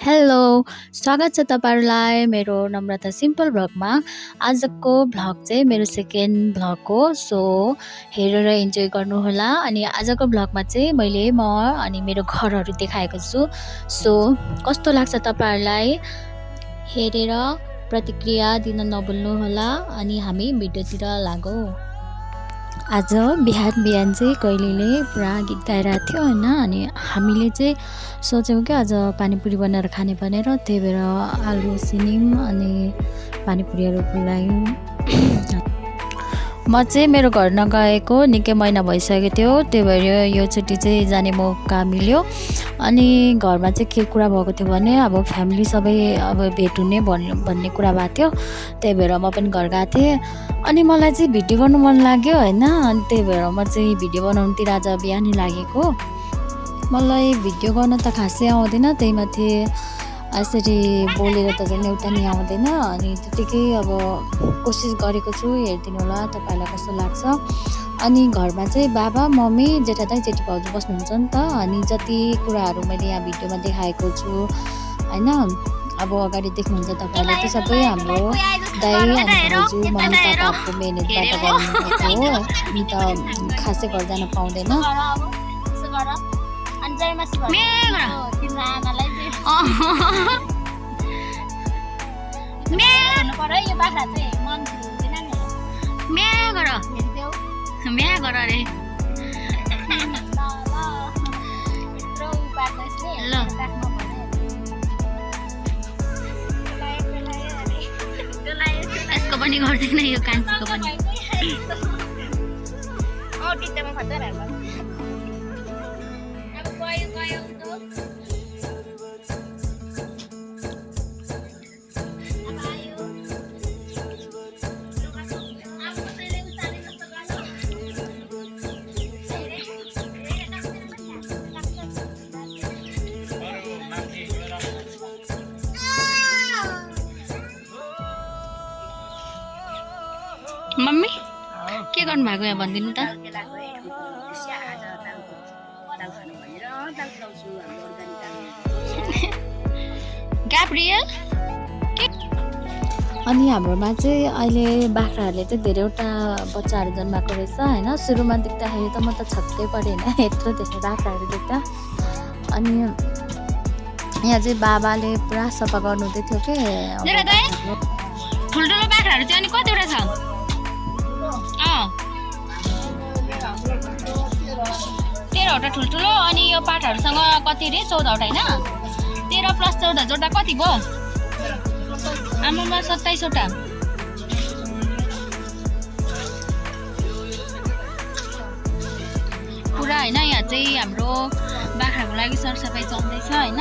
Hello, स्वागत छ तपाईँहरूलाई मेरो नम्रता सिम्पल भ्लगमा। आजको भ्लग चाहिँ मेरो सेकेन्ड भ्लग हो। सो हेरेर इन्जोय गर्नुहोला। अनि आजको भ्लगमा चाहिँ म अनि मेरो घरहरू देखाएको छु। सो कस्तो लाग्छ तपाईँहरूलाई हेरेर प्रतिक्रिया दिन नभुल्नुहोला। अनि हामी भिडियोतिर लागौँ। आज बिहान चाहिँ कहिलेले पुरा गीत गाइरहेको थियो होइन। अनि हामीले चाहिँ सोच्यौँ कि आज पानीपुरी बनाएर खाने भनेर, त्यही भएर आलु सिनिम अनि पानीपुरीहरू खुलायौँ। म चाहिँ मेरो घर नगएको निकै महिना भइसकेको थियो, त्यही भएर यो चोटि चाहिँ जाने मौका मिल्यो। अनि घरमा चाहिँ के कुरा भएको थियो भने अब फ्यामिली सबै अब भेट हुने भन्ने कुरा भएको थियो, त्यही भएर म पनि घर गएको थिएँ। अनि मलाई चाहिँ भिडियो गर्नु मन लाग्यो होइन। अनि त्यही भएर म चाहिँ भिडियो बनाउनुतिर आज बिहानै लागेको। मलाई भिडियो गर्न त खासै आउँदैन, त्यही माथि यसरी बोलेर त झन् एउटा नि आउँदैन। अनि त्यतिकै अब कोसिस गरेको छु, हेरिदिनु होला तपाईँलाई कस्तो लाग्छ। अनि घरमा चाहिँ बाबा मम्मी जेठा दाइ जेठी भाउजू बस्नुहुन्छ नि त। अनि जति कुराहरू मैले यहाँ भिडियोमा देखाएको छु होइन, अब अगाडि देख्नुहुन्छ तपाईँले, त्यो सबै हाम्रो दाइ अनि भाउजू मम्मी पापाहरूको मेहनतबाट गर्नुभएको हो। नि त खासै घर जान पाउँदैन। यसको पनि गर्दैन यो कान्छीको पनि। मम्मी के गर्नु भएको यहाँ भनिदिनु त। ग्याब्रियल अनि हाम्रोमा चाहिँ अहिले बाख्राहरूले चाहिँ धेरैवटा बच्चाहरू जन्माएको रहेछ होइन। सुरुमा देख्दाखेरि त म त छक्कै परेँ होइन, यत्रो धेरै बाख्राहरू देख्दा। अनि यहाँ चाहिँ बाबाले पुरा सफा गर्नु हुँदै थियो कि। ठुल्ठुलो बाख्राहरू चाहिँ अनि कतिवटा छ? 13वटा ठुल्ठुलो। अनि यो पाठाहरूसँग कति रे? 14वटा होइन? 13 + 14 जोड्दा कति भयो? आमामा 27वटा। पुरा होइन। यहाँ चाहिँ हाम्रो बाख्राको लागि सरसफाइ चल्दैछ होइन।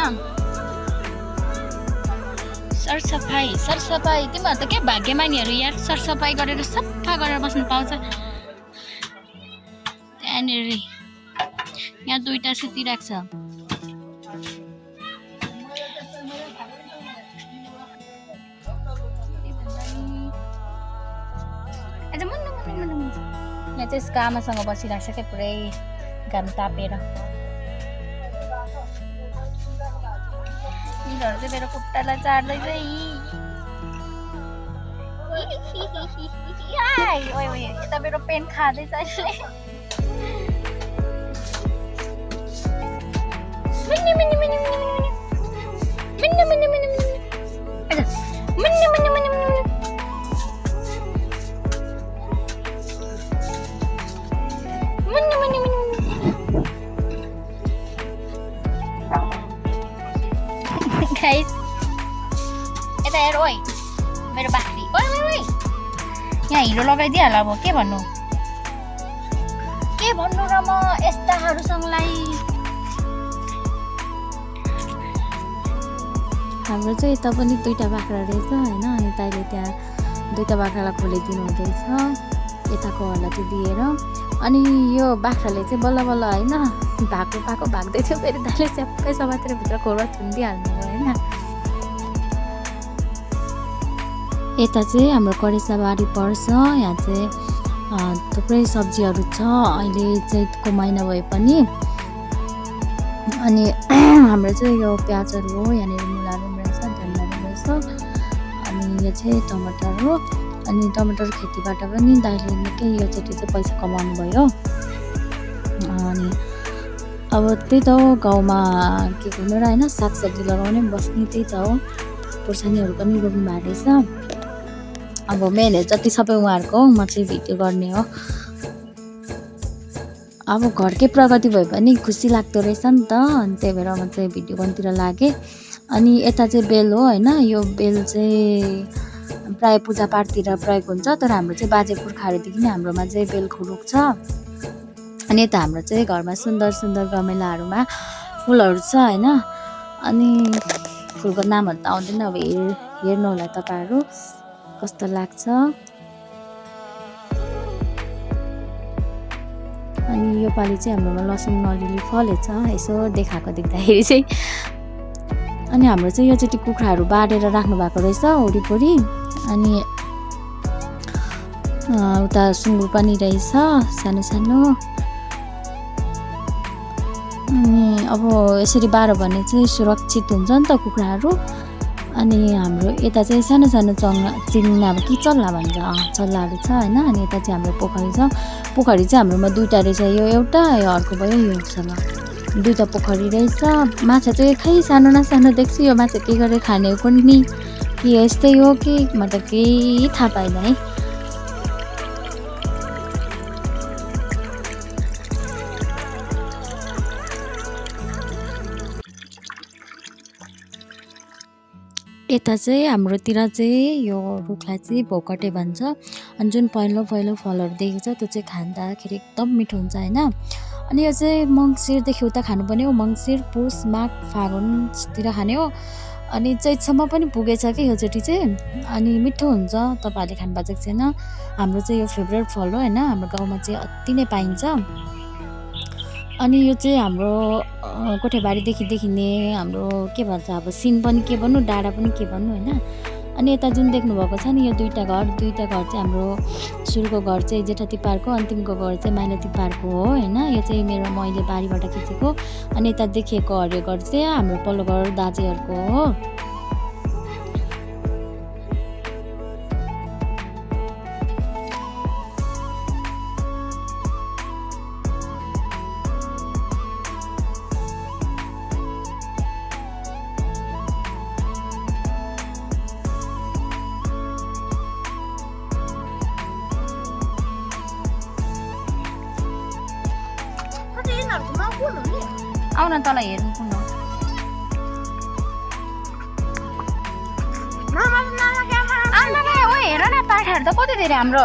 सरसफाइ तिमीहरू त के भाग्यमानीहरू यार, सरसफाइ गरेर सफा गरेर बस्नु पाउँछ। त्यहाँनिर यहाँ 2टा सुतिरहेको छ। यहाँ चाहिँ यसको आमासँग बसिरहेको छ क्या, पुरै घाम तापेर। यिनीहरू चाहिँ मेरो खुट्टालाई चाड्दैछ। यता मेरो पेन खाँदैछ अहिले। गाइस यता हेर, ओइ मेरो बाख्री, ओइ यहाँ हिरो लगाइदिइहाल। अब के भन्नु र म यस्ताहरूसँगलाई। हाम्रो चाहिँ यता पनि 2टा बाख्रा रहेछ होइन। अनि ताइले त्यहाँ 2टा बाख्रालाई खोलिदिनु हुँदैछ, यताकोहरूलाई चाहिँ दिएर। अनि यो बाख्राले चाहिँ बल्ल बल्ल होइन भाग्दै थियो। फेरि दाइले च्याप्पै समातेर भित्र खोरमा थुनिदिइहाल्नु भयो होइन। यता चाहिँ हाम्रो करेसाबारी पर्छ। यहाँ चाहिँ थुप्रै सब्जीहरू छ। अहिले चैतको महिना भए पनि अनि हाम्रो चाहिँ यो प्याजहरू हो, यहाँनिर मुलाहरू रहेछ, धनियाँहरू रहेछ, अनि यो चाहिँ टमाटर हो। अनि टमाटर खेतीबाट पनि दाइले निकै योचोटि चाहिँ पैसा कमाउनु भयो। अनि अब त्यही त हो, गाउँमा के गर्नु र होइन, सागसब्जी लगाउने बस्ने त्यही त हो। खोर्सानीहरू पनि रोप्नु भएको रहेछ। अब मेहनत जति सबै उहाँहरूको हो, म चाहिँ भिडियो गर्ने हो। अब घरकै प्रगति भयो भने खुसी लाग्दो रहेछ नि त, अनि त्यही भएर म चाहिँ भिडियो गर्नुतिर लागेँ। अनि यता चाहिँ बेल हो होइन, यो बेल चाहिँ प्राय पूजापाठतिर प्रयोग हुन्छ, तर हाम्रो चाहिँ बाजे पुर्खाहरूदेखि नै हाम्रोमा चाहिँ बेलको रुख छ। अनि यता हाम्रो चाहिँ घरमा सुन्दर सुन्दर गमलाहरूमा फुलहरू छ होइन। अनि फुलको नामहरू त आउँदैन, अब हेर्नु होला तपाईँहरू कस्तो लाग्छ। अनि योपालि चाहिँ हाम्रोमा लसुन अलिअलि फलेछ, यसो देखाएको देख्दाखेरि चाहिँ। अनि हाम्रो चाहिँ योचोटि कुखुराहरू बारेर राख्नु भएको रहेछ वरिपरि। अनि उता सुँगुर पनि रहेछ सानो सानो। अनि अब यसरी बाह्र भने चाहिँ सुरक्षित हुन्छ नि त कुखुराहरू। अनि हाम्रो यता चाहिँ सानो सानो चिङ्ना, अब कि चल्ला भन्छ, चल्लाहरू छ होइन। अनि यता चाहिँ हाम्रो पोखरी छ। पोखरी चाहिँ हाम्रोमा दुईवटा रहेछ, यो एउटा यो अर्को भयो, यो चल्ला, दुईवटा पोखरी रहेछ। माछा चाहिँ खै सानो न सानो देख्छु, यो माछा के गरेर खाने हो कुनै कि यस्तै हो कि म त केही थाहा पाइनँ है। यता चाहिँ हाम्रोतिर चाहिँ यो रुखलाई चाहिँ भोकटे भन्छ। अनि जुन पहिलो पहिलो फलहरू देखेको छ त्यो चाहिँ खाँदाखेरि एकदम मिठो हुन्छ होइन। अनि यो चाहिँ मङ्सिरदेखि उता खानुपर्ने हो, मङ्सिर पुस माघ फागुनतिर खाने हो। अनि चैतसम्म पनि पुगेछ कि योचोटि चाहिँ। अनि मिठो हुन्छ, तपाईँहरूले खानुभएको छैन। हाम्रो चाहिँ यो फेभरेट फल हो होइन, हाम्रो गाउँमा चाहिँ अति नै पाइन्छ। अनि यो चाहिँ हाम्रो कोठेबारीदेखि देखिने हाम्रो के भन्छ, अब सिन पनि के भन्नु, डाँडा पनि के भन्नु होइन। अनि यता जुन देख्नुभएको छ नि, यो दुईवटा घर चाहिँ हाम्रो सुरुको घर चाहिँ जेठा तिपारको, अन्तिमको घर चाहिँ माइला तिपारको हो होइन। यो चाहिँ मैले बारीबाट खिचेको। अनि यता देखिएको हरियो घर चाहिँ हाम्रो पल्लो घर दाजेहरूको हो। आउन तल हेर्नु कुन हो। हेर न पाठाहरू त कति धेरै हाम्रो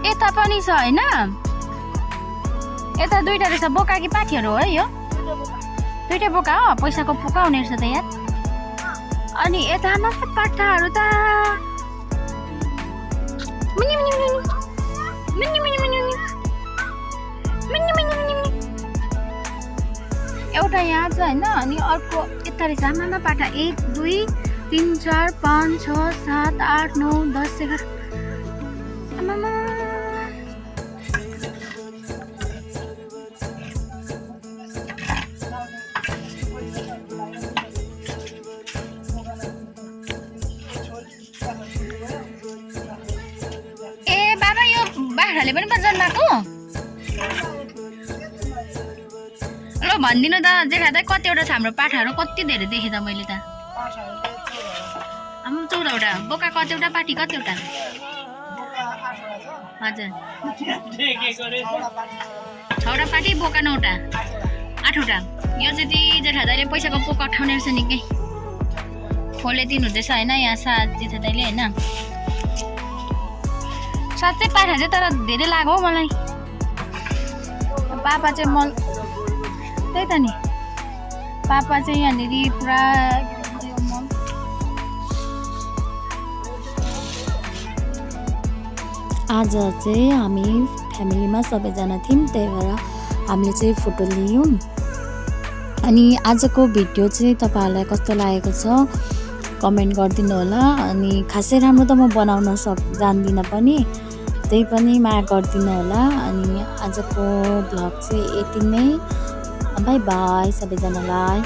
यता पनि छ होइन। यता दुईवटा रहेछ, बोका कि पाठीहरू हो है, यो दुईवटा बोका हो, पैसाको पोका हुने रहेछ त यार। अनि यता न पाठाहरू त एउटा यहाँ छ होइन। अनि अर्को यता रहेछ आमामा पाठा 1 2 3 4 5 6 7 8 9 10 11 आमामा। ए बाबा यो बाख्राले पनि पो जन्माएको ल भनिदिनु त जेठा दाइ, कतिवटा छ हाम्रो पाठाहरू? कति धेरै देखेँ त मैले त। हाम्रो 14वटा बोका, कतिवटा पाठी कतिवटा? हजुर 6वटा पाठी बोका 9वटा 8वटा। यो चाहिँ जेठा दाइले पैसाको पोका उठाउने रहेछ निकै, खोले दिनु हुँदैछ होइन यहाँ जेठा दाइले होइन। साँच्चै पाठा चाहिँ तर धेरै लाग्यो हौ मलाई। पापा चाहिँ त्यही त नि, पापा चाहिँ यहाँनिर पुरा आज चाहिँ हामी फ्यामिलीमा सबैजना थियौँ, त्यही भएर हामीले चाहिँ फोटो लियौँ। अनि आजको भिडियो चाहिँ तपाईँहरूलाई कस्तो लागेको छ कमेन्ट गरिदिनु होला। अनि खासै राम्रो त म बनाउन जान्दिनँ पनि, त्यही पनि माया गरिदिनु होला। अनि आजको भ्लग चाहिँ यति नै। बाई बाई सबैजनालाई।